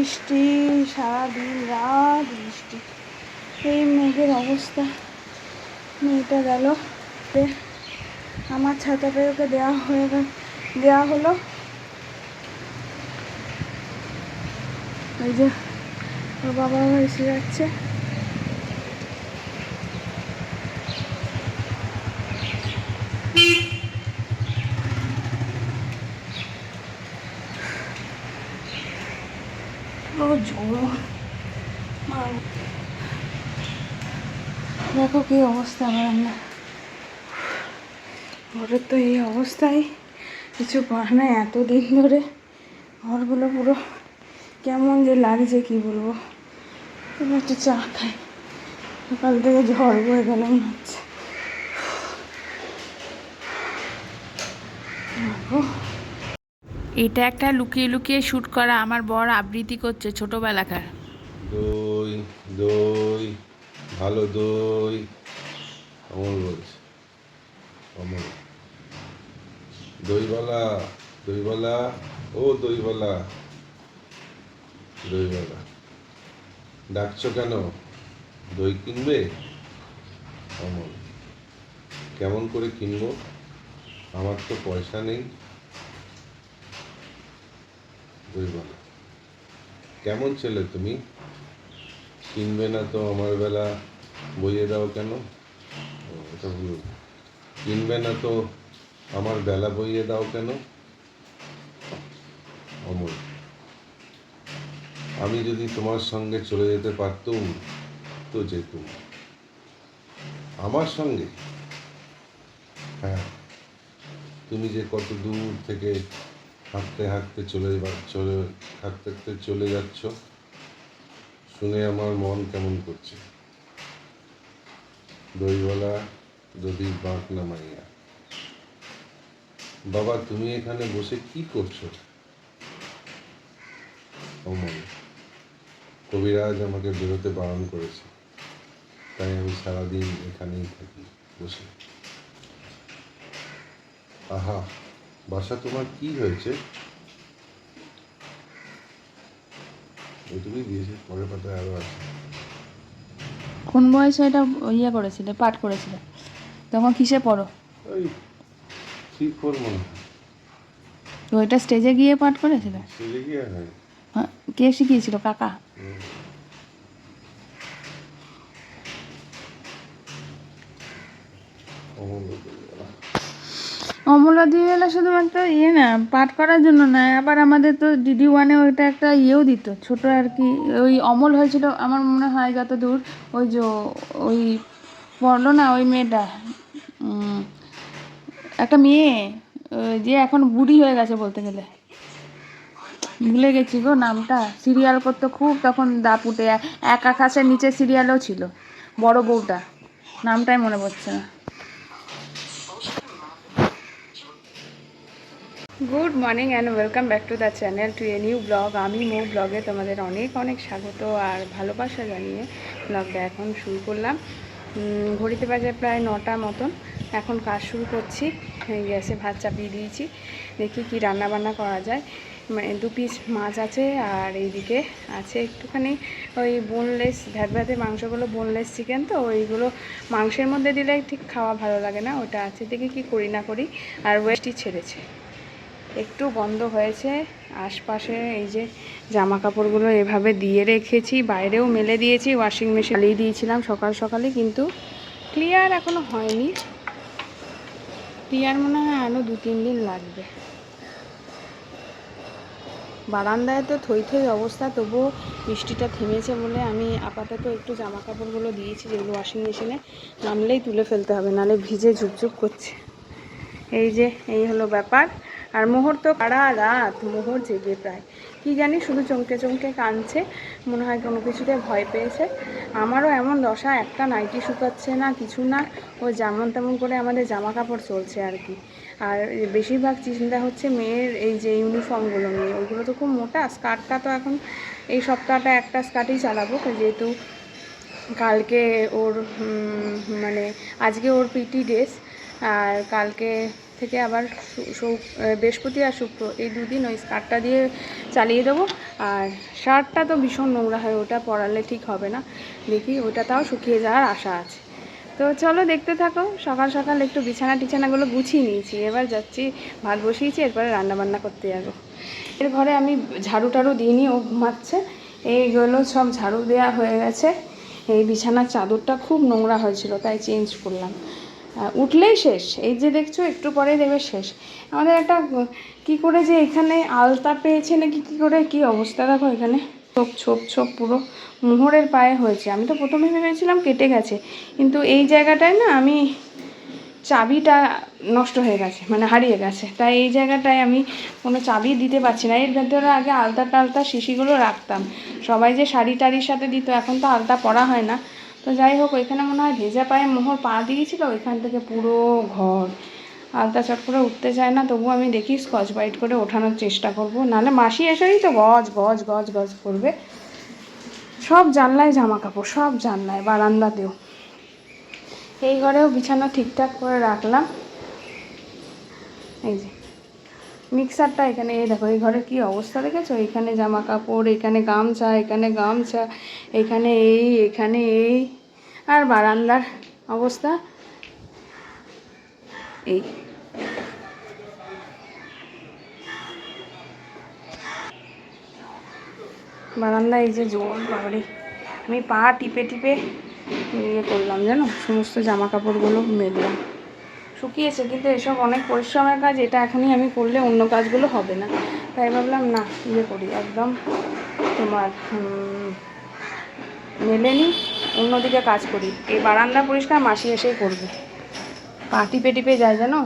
বৃষ্টি, সারাদিন রাত বৃষ্টি। এই মেঘের অবস্থা। মেয়েটা গেল, আমার ছাতাটাই ওকে দেওয়া হলো। ওই যে ওর বাবাও এসে যাচ্ছে। দেখো কি অবস্থা আমার রান্না ঘরের। তো এই অবস্থায় কিছু করার নাই। এতদিন ধরে ঘরগুলো পুরো কেমন যে লাগছে কি বলবো। একটু চা খাই, সকাল থেকে ঝড় বয়ে গেল মনে হচ্ছে। এটা একটা লুকিয়ে লুকিয়ে শ্যুট করা। আমার বর আবৃত্তি করছে ছোটবেলাকার। দই দই ভালো দই। অমল বলছে, অমল দইওয়ালা, দইওয়ালা, ও দইওয়ালা, দইওয়ালা ডাকছো কেন? দই কিনবে? অমল, কেমন করে কিনবো? আমার তো পয়সা নেই। দইওয়ালা, কেমন ছেলে তুমি? কিনবে না তো আমার বেলা বইয়ে দাও কেন? এটা ভুল। কিনবে না তো আমার বেলা বইয়ে দাও কেন? অমল, আমি যদি তোমার সঙ্গে চলে যেতে পারতুম তো যেতুম। আমার সঙ্গে? হ্যাঁ, তুমি যে কত দূর থেকে হাঁটতে হাঁটতে চলে যাচ্ছ, শুনে আমার মন কেমন করছে। দইওয়ালা যদি বাঁক না মাইয়া। বাবা, তুমি এখানে বসে কি করছো? অমল, কবিরাজ আমাকে বেরোতে বারণ করেছে, তাই আমি সারাদিন এখানেই থাকি বসে। আহা, বাসা তোমার কি হয়েছে? ওইটুকুই দিয়েছে, পরের পাতায় আরো আছে। কোন বয়সে এটা করেছিলে, পাঠ করেছিলে? তখন কিসে পড়ো? ওই 3-4 মনে হয়। তো ওইটা স্টেজে গিয়ে পাঠ করেছিলে? স্টেজে গিয়ে? হ্যাঁ। হ্যাঁ, কে শিখিয়েছিল? কাকা? অমলা দিয়ে এলে শুধুমাত্র না পাঠ করার জন্য না, আবার আমাদের তো DD1-এ ওইটা একটা দিত ছোট আর কি। ওই অমল হয়েছিল আমার মনে হয় যতদূর। ওই যে ওই পড়লো না ওই মেয়েটা, একটা মেয়ে যে এখন বুড়ি হয়ে গেছে বলতে গেলে, ভুলে গেছি গো নামটা। সিরিয়াল করতো খুব তখন দাপুটে, এক আকাশের নিচে সিরিয়ালও ছিল, বড় বউটা, নামটাই মনে পড়ছে না। Good morning and welcome back to the channel to a new blog. আমি মৌ ব্লগে তোমাদের অনেক অনেক স্বাগত আর ভালোবাসা জানিয়ে ব্লগটা এখন শুরু করলাম। ঘড়িতে বাজে প্রায় 9টা মতন। এখন কাজ শুরু করছি। গ্যাসে ভাত চাপিয়ে দিয়েছি, দেখি কি রান্না বান্না করা যায়। 2 পিস মাছ আছে আর এইদিকে আছে একটুখানি ওই বোনলেস ভ্যাটভ্যাটে মাংসগুলো, বোনলেস চিকেন তো ওইগুলো মাংসের মধ্যে দিলে ঠিক খাওয়া ভালো লাগে না, ওটা আছে। দেখি কি করি না করি। আর ওয়েস্টই ছেড়েছে, একটু বন্ধ হয়েছে। আশপাশে এই যে জামা কাপড়গুলো এভাবে দিয়ে রেখেছি, বাইরেও মেলে দিয়েছি, ওয়াশিং মেশিন চালিয়ে দিয়েছিলাম সকাল সকালে, কিন্তু ক্লিয়ার এখনও হয়নি। ক্লিয়ার মনে হয় আরও 2-3 দিন লাগবে। বারান্দায় তো থই থই অবস্থা, তবুও বৃষ্টিটা থেমেছে বলে আমি আপাতত একটু জামা কাপড়গুলো দিয়েছি, যেগুলো ওয়াশিং মেশিনে নামলেই তুলে ফেলতে হবে, নাহলে ভিজে ঝুপঝুপ করছে। এই হলো ব্যাপার। আর মোহর তো সারা রাত মোহর জেগে প্রায়, কি জানি শুধু চমকে চমকে কাঁদছে, মনে হয় কোনো কিছুতে ভয় পেয়েছে। আমারও এমন দশা, একটা নাইটি শুকাচ্ছে না, কিছু না। ও যেমন তেমন করে আমাদের জামা কাপড় চলছে আর কি। আর বেশিরভাগ চিন্তা হচ্ছে মেয়ের এই যে ইউনিফর্মগুলো নিয়ে, ওইগুলো তো খুব মোটা। স্কার্টটা তো এখন এই সপ্তাহটা একটা স্কার্টই চালাবো, যেহেতু কালকে ওর মানে আজকে ওর পিটি ড্রেস, আর কালকে থেকে আবার বৃহস্পতি আর শুক্র এই 2 দিন ওই স্কার্টটা দিয়ে চালিয়ে দেবো। আর শার্টটা তো ভীষণ নোংরা হয়, ওটা পরালে ঠিক হবে না, দেখি ওটা তাও শুকিয়ে যাওয়ার আশা আছে। তো চলো দেখতে থাকো। সকাল সকাল একটু বিছানা টিছানাগুলো গুছিয়ে নিয়েছি, এবার যাচ্ছি ভাত বসিয়েছি, এরপরে রান্নাবান্না করতে যাবো। এর ঘরে আমি ঝাড়ু টাড়ু দিইনি, ও ঘুমাচ্ছে। এইগুলো সব ঝাড়ু দেওয়া হয়ে গেছে। এই বিছানার চাদরটা খুব নোংরা হয়েছিল, তাই চেঞ্জ করলাম। উঠলেই শেষ, এই যে দেখছো একটু পরেই দেবে শেষ। আমাদের একটা কি করে যে এখানে আলতা পেয়েছে নাকি কী করে, কি অবস্থা দেখো এখানে ছোপ ছোপ ছোপ পুরো মোহরের পায়ে হয়েছে। আমি তো প্রথমে ভেবেছিলাম কেটে গেছে, কিন্তু এই জায়গাটায় না আমি চাবিটা নষ্ট হয়ে গেছে, মানে হারিয়ে গেছে, তাই এই জায়গাটায় আমি কোনো চাবি দিতে পারছি না। এর ভেতরে আগে আলতা টালতা শিশিগুলো রাখতাম, সবাই যে শাড়ি টাড়ির সাথে দিত, এখন তো আলতা পরা হয় না। তো যাই হোক, ওইখানে মনে হয় ভেজা পায়ে মোহর পা দিয়েছিল, ওইখান থেকে পুরো ঘর আলতা চট করে উঠতে চায় না। তবু আমি দেখি স্কচ বাইট করে ওঠানোর চেষ্টা করব, নাহলে মাসি এসেই তো গজ গজ গজ গজ করবে। সব জানলায় জামা কাপড়, সব জানলায়, বারান্দাতেও। এই ঘরেও বিছানা ঠিকঠাক করে রাখলাম। এই যে মিক্সারটা এখানে, এই দেখো এই ঘরের কী অবস্থা দেখেছো, এখানে জামা কাপড়, এখানে গামছা, এখানে গামছা, এখানে এখানে এই, আর বারান্দার অবস্থা এই। বারান্দায় এই যে জল, বাবারে আমি পা টিপে টিপে ইয়ে করলাম জানো, সমস্ত জামা কাপড়গুলো মেললাম। শুকিয়েছে, কিন্তু এসব অনেক পরিশ্রমের কাজ, এটা এখনই আমি করলে অন্য কাজগুলো হবে না, তাই ভাবলাম না ইয়ে করি একদম, তোমার মেলে নিই, অন্যদিকে কাজ করি। এই বারান্দা পরিষ্কার মাসি এসেই করবে। পা টিপে টিপে যায় জানো,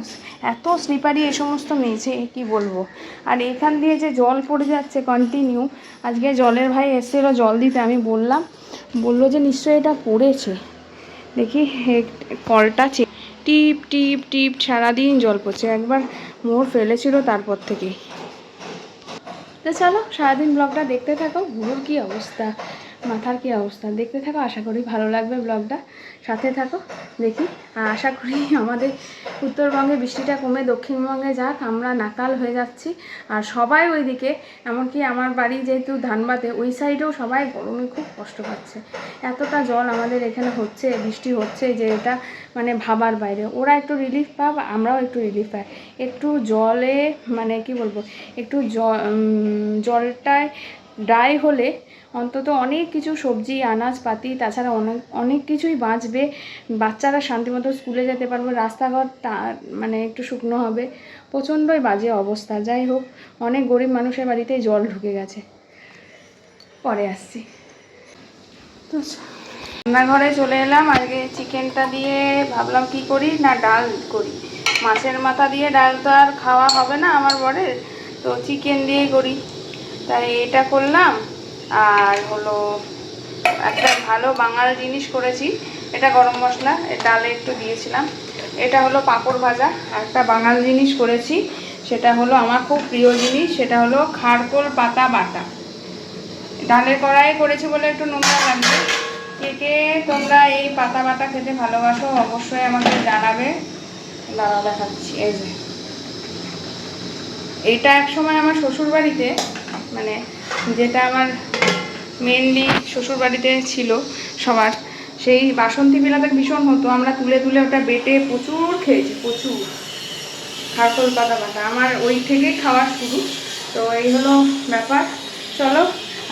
এত স্লিপারি এই সমস্ত মেঝে, কি বলবো। আর এখান দিয়ে যে জল পড়ে যাচ্ছে কন্টিনিউ। আজকে জলের ভাই এসেছিলো জল দিতে, আমি বললো যে নিশ্চয়ই এটা পড়েছে। দেখি কলটা টিপ টিপ টিপ সারাদিন জল পড়ছে, একবার মোড় ফেলেছিল তারপর থেকেই। তো চলো সারাদিন ব্লগটা দেখতে থাকো, ভুরুর কী অবস্থা, মাথার কী অবস্থা, দেখতে থাকো। আশা করি ভালো লাগবে ব্লগটা, সাথে থাকো দেখি। আর আশা করি আমাদের উত্তরবঙ্গে বৃষ্টিটা কমে দক্ষিণবঙ্গে যাক, আমরা নাকাল হয়ে যাচ্ছি। আর সবাই ওইদিকে, এমনকি আমার বাড়ি যেহেতু ধানবাদে, ওই সাইডেও সবাই গরমে খুব কষ্ট পাচ্ছে। এতটা জল আমাদের এখানে হচ্ছে, বৃষ্টি হচ্ছে, যে এটা মানে ভাবার বাইরে। ওরা একটু রিলিফ পাক, আমরাও একটু রিলিফ পাই। একটু জলে মানে কি বলবো, একটু জলটায় ড্রাই হলে অন্তত অনেক কিছু সবজি আনাজপাতি, তাছাড়া অনেক কিছুই বাঁচবে। বাচ্চারা শান্তিমতো স্কুলে যেতে পারবে, রাস্তাঘাট মানে একটু শুকনো হবে। প্রচণ্ডই বাজে অবস্থা। যাই হোক, অনেক গরিব মানুষের বাড়িতেই জল ঢুকে গেছে। পরে আসছি। তো রান্নাঘরে চলে এলাম। আজকে চিকেনটা দিয়ে ভাবলাম কি করি, না ডাল করি। মাছের মাথা দিয়ে ডাল তো আর খাওয়া হবে না আমার বরের, তো চিকেন দিয়েই করি। তাই এটা করলাম। আর হলো একটা ভালো বাঙাল জিনিস করেছি, এটা গরম মশলা ডালে একটু দিয়েছিলাম। এটা হলো পাঁপড় ভাজা। একটা বাঙাল জিনিস করেছি, সেটা হলো আমার খুব প্রিয় জিনিস, সেটা হলো খারকোল পাতা বাটা। ডালের কড়াই করেছি বলে একটু নোংরা লাগবে। কে কে তোমরা এই পাতা বাটা খেতে ভালোবাসো অবশ্যই আমাকে জানাবে। দাঁড়া দেখাচ্ছি। এই যে এইটা একসময় আমার শ্বশুরবাড়িতে, মানে যেটা আমার মেনলি শ্বশুরবাড়িতে ছিল সবার, সেই বাসন্তী বিলাতে ভীষণ হতো। আমরা তুলে তুলে ওটা বেটে প্রচুর খেয়েছি, প্রচুর। খারকোল পাতা বাটা আমার ওই থেকেই খাওয়া শুরু। তো এই হলো ব্যাপার। চলো।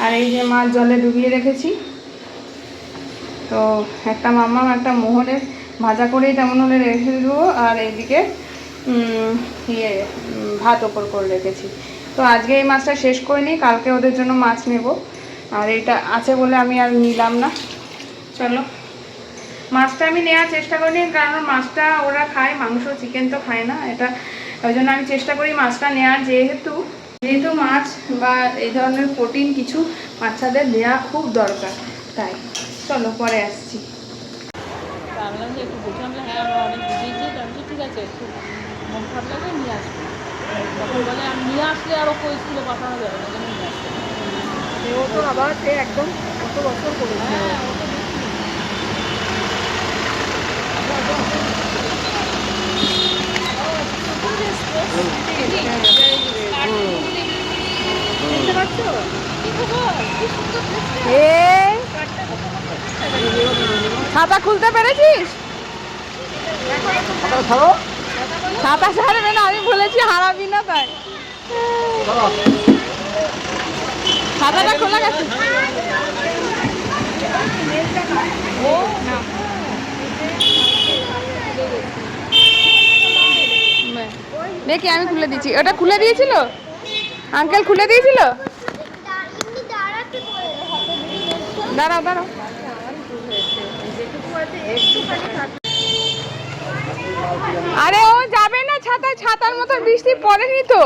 আর এই যে মাছ জলে ডুবিয়ে রেখেছি, তো একটা মাম্মাম একটা মোহরের ভাজা করেই তেমন হলে রেখে দেবো। আর এইদিকে ভাত ওপর করে রেখেছি। তো আজকে এই মাছটা শেষ করে নিই, কালকে ওদের জন্য মাছ নেব। আর এটা আছে বলে আমি আর নিলাম না। চলো, মাছটা আমি নেওয়ার চেষ্টা করি, কারণ মাছটা ওরা খায়, মাংস চিকেন তো খায় না। এটা ওই জন্য আমি চেষ্টা করি মাছটা নেওয়ার, যেহেতু মাছ বা এই ধরনের প্রোটিন কিছু বাচ্চাদের নেওয়া খুব দরকার। তাই চলো পরে আসছি। ভাবলাম যে একটু বুঝলাম, হ্যাঁ আমরা অনেক বুঝিয়েছি, আমি ঠিক আছে একটু মন খারাপ লাগবে নিয়ে আসবো। তখন বলে আমি নিয়ে আসলে আরও কই স্কুলে পাঠানো যাবে না, যেন নিয়ে আসবে। ও তো আবার সে একদম কত বছর করেছে। হ্যাঁ ও তো দেখতে পাচ্ছ এই ছাতা খুলতে পেরেছিস? ছাতা ছাড়বে না, আমি বলেছি হারাবি না তাই। ছাতাটা খোলা গেছে। দেখি আমি খুলে দিচ্ছি। ওটা খুলে দিয়েছিল আঙ্কেল, খুলে দিয়েছিল। দাঁড়াও দাঁড়াও। আরে ও যাবে না ছাতায়, ছাতার মতো বৃষ্টি পড়েনি তো।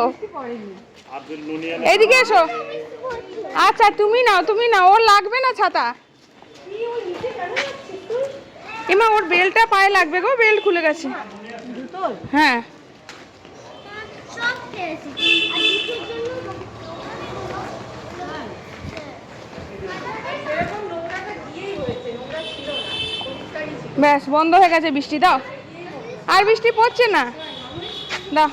এদিকে এসো। আচ্ছা তুমি নাও, তুমি নাও, ওর লাগবে না ছাতা। এমা ওর বেল্টটা পায়ে লাগবে গো, বেল্ট খুলে গেছে। হ্যাঁ ব্যাস বন্ধ হয়ে গেছে বৃষ্টি। দাও, আর বৃষ্টি পড়ছে না। দাও।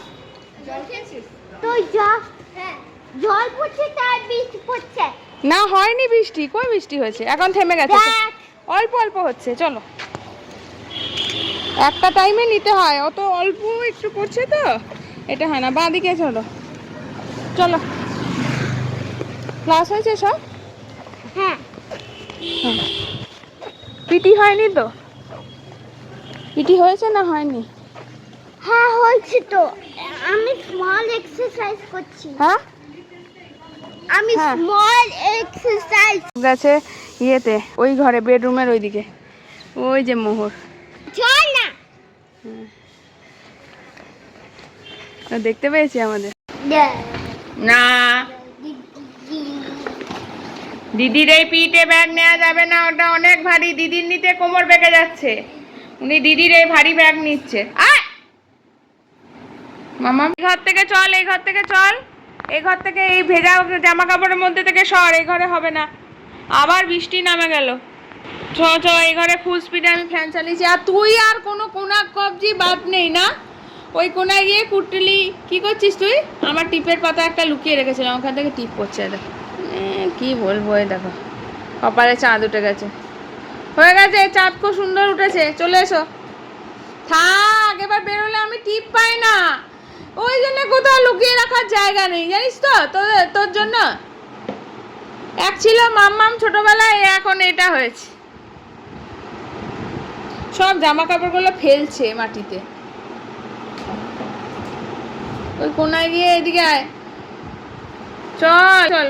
জল পড়ছে তার বৃষ্টি পড়ছে না হয়নি বৃষ্টি, কই বৃষ্টি হয়েছে, এখন থেমে গেছে। অল্প অল্প হচ্ছে। চলো, একটা টাইমে নিতে হয়, অত অল্প একটু পড়ছে তো এটা হয় না। বাঁ দিকে চলো, চলো। ক্লাস হয়েছে সব? হ্যাঁ পিটি হয়নি তো? পিটি হয়েছে না হয়নি? হ্যাঁ হয়েছে তো। আমি স্মল এক্সারসাইজ করছি। হ্যাঁ আমি হ্যাঁ। স্মল এক্সারসাইজ গেছে ইয়েতে, ওই ঘরে, বেডরুমের ওইদিকে, ওই যে মোহর। চল না। ও দেখতে পেয়েছি আমাদের। না, দিদির এই পিঠে ব্যাগ নেওয়া যাবে না, ওটা অনেক ভারী। দিদির নিতে কোমর বেঁকে যাচ্ছে। উনি দিদির এই ভারী ব্যাগ নিচ্ছে। মামা এই ঘর থেকে চল, এই ঘর থেকে চল, এই ঘর থেকে, এই ভেজা জামা কাপড়ের মধ্যে থেকে সর, এই ঘরে হবে না। আবার বৃষ্টি নামে গেল। চ চ, এই ঘরে ফুল স্পিডে আমি ফ্যান চালিয়েছি। আর তুই আর কোনো কোনা কবজি বাদ নেই না? ওই কোনায় গিয়ে কুটলি কি করছিস তুই? আমার টিপের পাতা একটা লুকিয়ে রেখেছিলাম, ওখান থেকে টিপ করছে। দেখো কি বলবো, এই দেখো কপালে চাঁদ উঠে গেছে। হয়ে গেছে, চাঁদ খুব সুন্দর উঠেছে। চলে এসো। থাক, এবার বেরোলে আমি টিপ পাই না, ওই জন্য কোথাও লুকিয়ে রাখার জায়গা নেই, জানিস তো। তোর জন্য এক ছিল মাম্মাম ছোটবেলায়, এখন এটা হয়েছে। সব জামা কাপড়গুলো ফেলছে মাটিতে। ওই কোনায় গিয়ে এদিকে আয়, চল চল।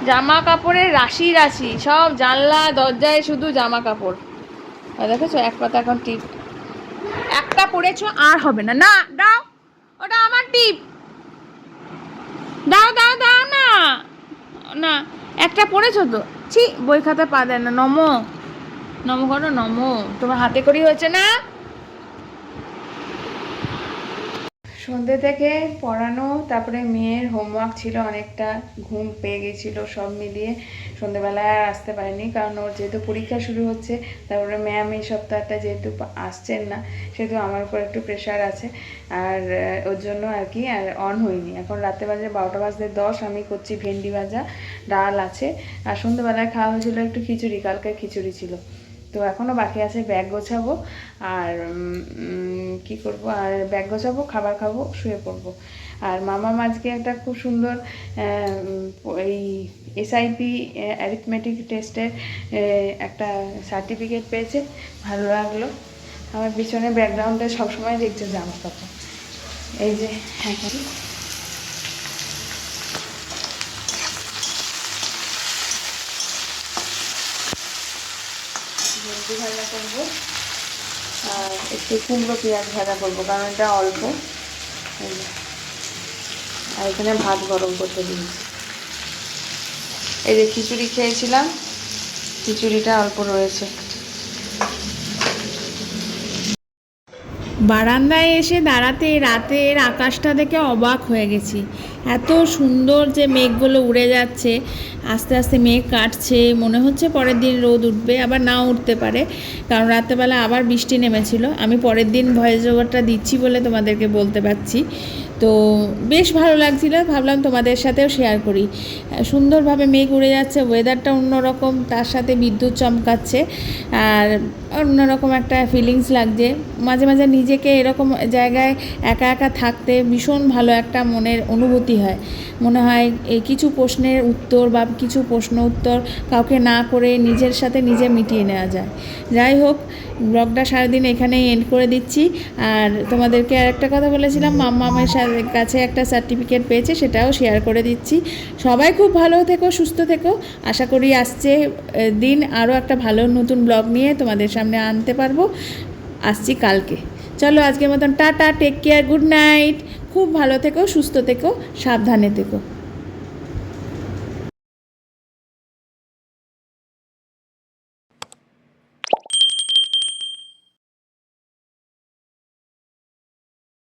জামা কাপড়ের রাশি রাশি, সব জানলা দরজায় শুধু জামা কাপড়। দেখেছো এক পাতা এখন টিপ। একটা পড়েছো, আর হবে না। না দাও, ওটা আমার টিপ। দাও দাও দাও না, না একটা পড়েছো তো। ছি, বই খাতা পা দেয় না। নমো নমো করো, নমো। তোমার হাতে করি হয়েছে না? সন্ধ্যে থেকে পড়ানো, তারপরে মেয়ের হোমওয়ার্ক ছিল অনেকটা, ঘুম পেয়ে গেছিলো, সব মিলিয়ে সন্ধ্যেবেলায় আর আসতে পারিনি। কারণ ওর যেহেতু পরীক্ষা শুরু হচ্ছে, তারপরে ম্যাম এই সপ্তাহটা যেহেতু আসছেন না, সেহেতু আমার উপর একটু প্রেশার আছে, আর ওর জন্য আর কি আর অন হয়নি। এখন রাতে বাজে 12:10, আমি করছি ভেন্ডি ভাজা, ডাল আছে, আর সন্ধ্যেবেলায় খাওয়া হয়েছিল একটু খিচুড়ি, কালকে খিচুড়ি ছিল। তো এখনও বাকি আছে, ব্যাগ গোছাবো আর কি করব, আর ব্যাগ গোছাবো, খাবার খাবো, শুয়ে পড়বো। আর মামা আজকে একটা খুব সুন্দর এই এসআইপি অ্যারিথমেটিক টেস্টের একটা সার্টিফিকেট পেয়েছে, ভালো লাগলো। আমার পিছনে ব্যাকগ্রাউন্ডে সবসময় দেখছে জামা কাপড়, এই যে হ্যাঁ ভেন্ডি ভাজা করবো, আর একটু কুমড়ো পেঁয়াজ ভাজা করবো, কারণ এটা অল্প। আর এখানে ভাত গরম করতে দিয়েছি। এই যে খিচুড়ি খেয়েছিলাম, খিচুড়িটা অল্প রয়েছে। বারান্দায় এসে দাঁড়াতে রাতের আকাশটা দেখে অবাক হয়ে গেছি। এত সুন্দর যে মেঘগুলো উড়ে যাচ্ছে, আস্তে আস্তে মেঘ কাটছে, মনে হচ্ছে পরের দিন রোদ উঠবে, আবার নাও উঠতে পারে, কারণ রাত্রেবেলা আবার বৃষ্টি নেমেছিল। আমি পরের দিন ভয়েস ওভারটা দিচ্ছি বলে তোমাদেরকে বলতে পারছি। তো তো বেশ ভালো লাগছিল, ভাবলাম তোমাদের সাথেও শেয়ার করি। সুন্দরভাবে মেঘ উড়ে যাচ্ছে, ওয়েদারটা অন্যরকম, তার সাথে বিদ্যুৎ চমকাচ্ছে, আর অন্যরকম একটা ফিলিংস লাগছে। মাঝে মাঝে নিজেকে এরকম জায়গায় একা একা থাকতে ভীষণ ভালো একটা মনের অনুভূতি হয়। মনে হয় এই কিছু প্রশ্নের উত্তর বা কিছু প্রশ্ন উত্তর কাউকে না করে নিজের সাথে নিজে মিটিয়ে নেওয়া যায়। যাই হোক, ব্লগটা সারাদিন এখানেই এন্ড করে দিচ্ছি। আর তোমাদেরকে আর একটা কথা বলেছিলাম, মাম্মামের কাছে একটা সার্টিফিকেট পেয়েছে, সেটাও শেয়ার করে দিচ্ছি। সবাই খুব ভালো থেকো, সুস্থ থেকো। আশা করি আসছে দিন আরও একটা ভালো নতুন ব্লগ নিয়ে তোমাদের সামনে আনতে পারবো। আসছি কালকে। চলো আজকের মতন tata, take care, good night. খুব ভালো থেকো, সুস্থ থেকো, সাবধানে থেকো।